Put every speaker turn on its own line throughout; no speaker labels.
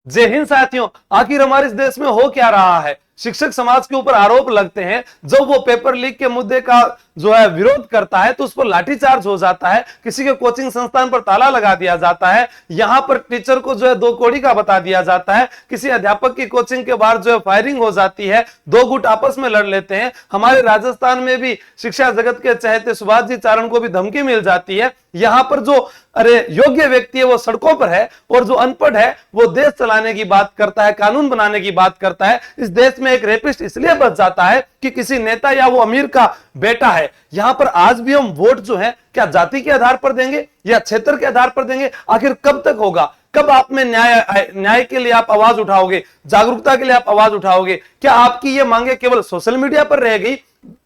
जय हिंद साथियों। आखिर हमारे इस देश में हो क्या रहा है? शिक्षक समाज के ऊपर आरोप लगते हैं, जब वो पेपर लीक के मुद्दे का जो है विरोध करता है तो उस पर लाठीचार्ज हो जाता है, किसी के कोचिंग संस्थान पर ताला लगा दिया जाता है, यहां पर टीचर को जो है दो कौड़ी का बता दिया जाता है, किसी अध्यापक की कोचिंग के बाहर जो है फायरिंग हो जाती है, दो गुट आपस में लड़ लेते हैं। हमारे राजस्थान में भी शिक्षा जगत के चहेते सुभाष जी चारण को भी धमकी मिल जाती है। यहां पर जो योग्य व्यक्ति है वो सड़कों पर है और जो अनपढ़ है वो देश चलाने की बात करता है, कानून बनाने की बात करता है। इस देश में एक रेपिस्ट इसलिए बच जाता है कि किसी नेता या वो अमीर का बेटा है। यहां पर आज भी हम वोट जो है क्या जाति के आधार पर देंगे या क्षेत्र के आधार पर देंगे? आखिर कब तक होगा? कब आप में न्याय के लिए आप आवाज उठाओगे, जागरूकता के लिए आप आवाज उठाओगे? क्या आपकी ये मांगे केवल सोशल मीडिया पर रह गई?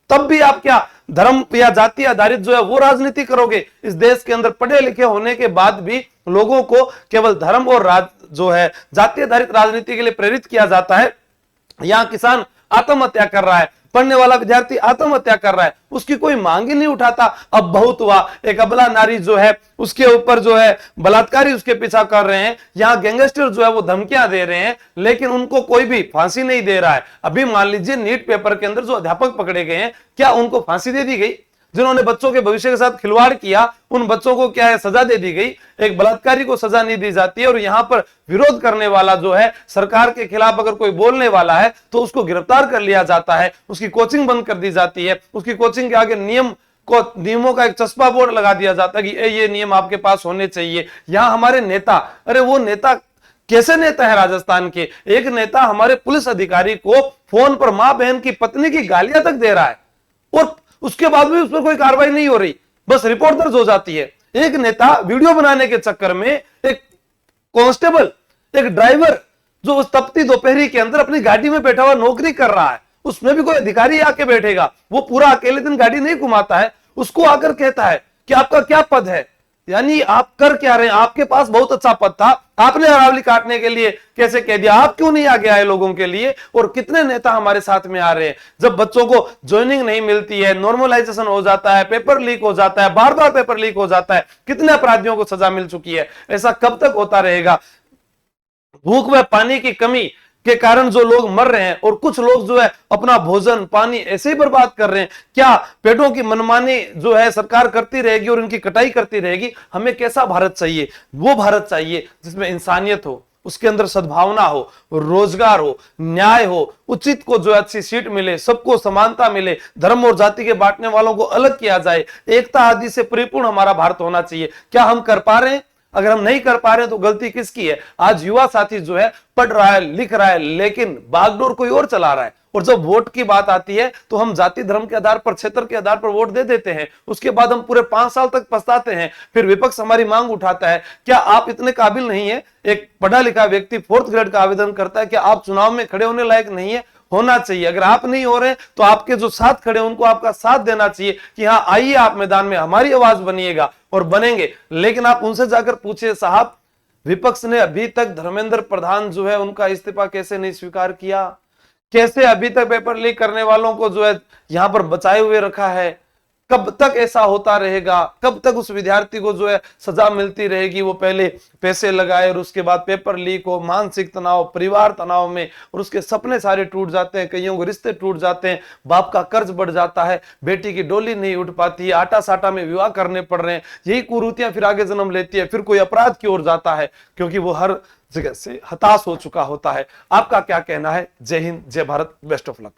तब भी आप क्या धर्म या जाति आधारित जो है वो राजनीति करोगे? इस देश के अंदर पढ़े लिखे होने के बाद भी लोगों को केवल धर्म और जो है जाति आधारित राजनीति के लिए प्रेरित किया जाता है। यहां किसान आत्महत्या कर रहा है, पढ़ने वाला विद्यार्थी आत्महत्या कर रहा है, उसकी कोई मांग ही नहीं उठाता। अब बहुत हुआ, एक अबला नारी जो है उसके ऊपर जो है बलात्कारी उसके पीछा कर रहे हैं, यहाँ गैंगस्टर जो है वो धमकियां दे रहे हैं, लेकिन उनको कोई भी फांसी नहीं दे रहा है। अभी मान लीजिए नीट पेपर के अंदर जो अध्यापक पकड़े गए हैं, क्या उनको फांसी दे दी गई? जिन्होंने बच्चों के भविष्य के साथ खिलवाड़ किया उन बच्चों को क्या है सजा दे दी गई? एक बलात्कारी को सजा नहीं दी जाती है। और यहां पर विरोध करने वाला जो है सरकार के खिलाफ अगर कोई बोलने वाला है तो उसको गिरफ्तार कर लिया जाता है, उसकी कोचिंग बंद कर दी जाती है, उसकी कोचिंग के आगे नियमों का एक चस्पा बोर्ड लगा दिया जाता है कि ये नियम आपके पास होने चाहिए। यहां हमारे नेता, अरे वो नेता कैसे नेता है राजस्थान के? एक नेता हमारे पुलिस अधिकारी को फोन पर मां बहन की पत्नी की गालियां तक दे रहा है और उसके बाद भी उस पर कोई कार्रवाई नहीं हो रही, बस रिपोर्ट दर्ज हो जाती है। एक नेता वीडियो बनाने के चक्कर में एक कांस्टेबल, एक ड्राइवर जो उस तपती दोपहरी के अंदर अपनी गाड़ी में बैठा हुआ नौकरी कर रहा है, उसमें भी कोई अधिकारी आके बैठेगा, वो पूरा अकेले दिन गाड़ी नहीं घुमाता है, उसको आकर कहता है कि आपका क्या पद है? यानी आप कर क्या रहे हैं? आपके पास बहुत अच्छा पद था, आपने अरावली काटने के लिए कैसे कह दिया? आप क्यों नहीं आगे आए लोगों के लिए? और कितने नेता हमारे साथ में आ रहे हैं, जब बच्चों को ज्वाइनिंग नहीं मिलती है, नॉर्मलाइजेशन हो जाता है, पेपर लीक हो जाता है, बार बार पेपर लीक हो जाता है, कितने अपराधियों को सजा मिल चुकी है। ऐसा कब तक होता रहेगा? भूख व पानी की कमी के कारण जो लोग मर रहे हैं और कुछ लोग जो है अपना भोजन पानी ऐसे ही बर्बाद कर रहे हैं। क्या पेटों की मनमानी जो है सरकार करती रहेगी और इनकी कटाई करती रहेगी? हमें कैसा भारत चाहिए? वो भारत चाहिए जिसमें इंसानियत हो, उसके अंदर सद्भावना हो, रोजगार हो, न्याय हो, उचित को जो अच्छी सीट मिले, सबको समानता मिले, धर्म और जाति के बांटने वालों को अलग किया जाए, एकता आदि से परिपूर्ण हमारा भारत होना चाहिए। क्या हम कर पा रहे हैं? अगर हम नहीं कर पा रहे तो गलती किसकी है? आज युवा साथी जो है पढ़ रहा है, लिख रहा है, लेकिन बागडोर कोई और चला रहा है। और जब वोट की बात आती है तो हम जाति धर्म के आधार पर, क्षेत्र के आधार पर वोट दे देते हैं, उसके बाद हम पूरे 5 साल तक पछताते हैं। फिर विपक्ष हमारी मांग उठाता है, क्या आप इतने काबिल नहीं है? एक पढ़ा लिखा व्यक्ति 4th ग्रेड का आवेदन करता है, क्या आप चुनाव में खड़े होने लायक नहीं है? होना चाहिए। अगर आप नहीं हो रहे तो आपके जो साथ खड़े हैं उनको आपका साथ देना चाहिए कि हाँ आइए आप मैदान में, हमारी आवाज बनिएगा और बनेंगे। लेकिन आप उनसे जाकर पूछिए, साहब विपक्ष ने अभी तक धर्मेंद्र प्रधान जो है उनका इस्तीफा कैसे नहीं स्वीकार किया? कैसे अभी तक पेपर लीक करने वालों को जो है यहां पर बचाए हुए रखा है? कब तक ऐसा होता रहेगा? कब तक उस विद्यार्थी को जो है सजा मिलती रहेगी? वो पहले पैसे लगाए और उसके बाद पेपर लीक हो, मानसिक तनाव, परिवार तनाव में, और उसके सपने सारे टूट जाते हैं, कईयों के रिश्ते टूट जाते हैं, बाप का कर्ज बढ़ जाता है, बेटी की डोली नहीं उठ पाती है, आटा साटा में विवाह करने पड़ रहे हैं। यही कुरीतियां फिर आगे जन्म लेती है, फिर कोई अपराध की ओर जाता है क्योंकि वो हर जगह से हताश हो चुका होता है। आपका क्या कहना है? जय हिंद, जय भारत, बेस्ट ऑफ लक।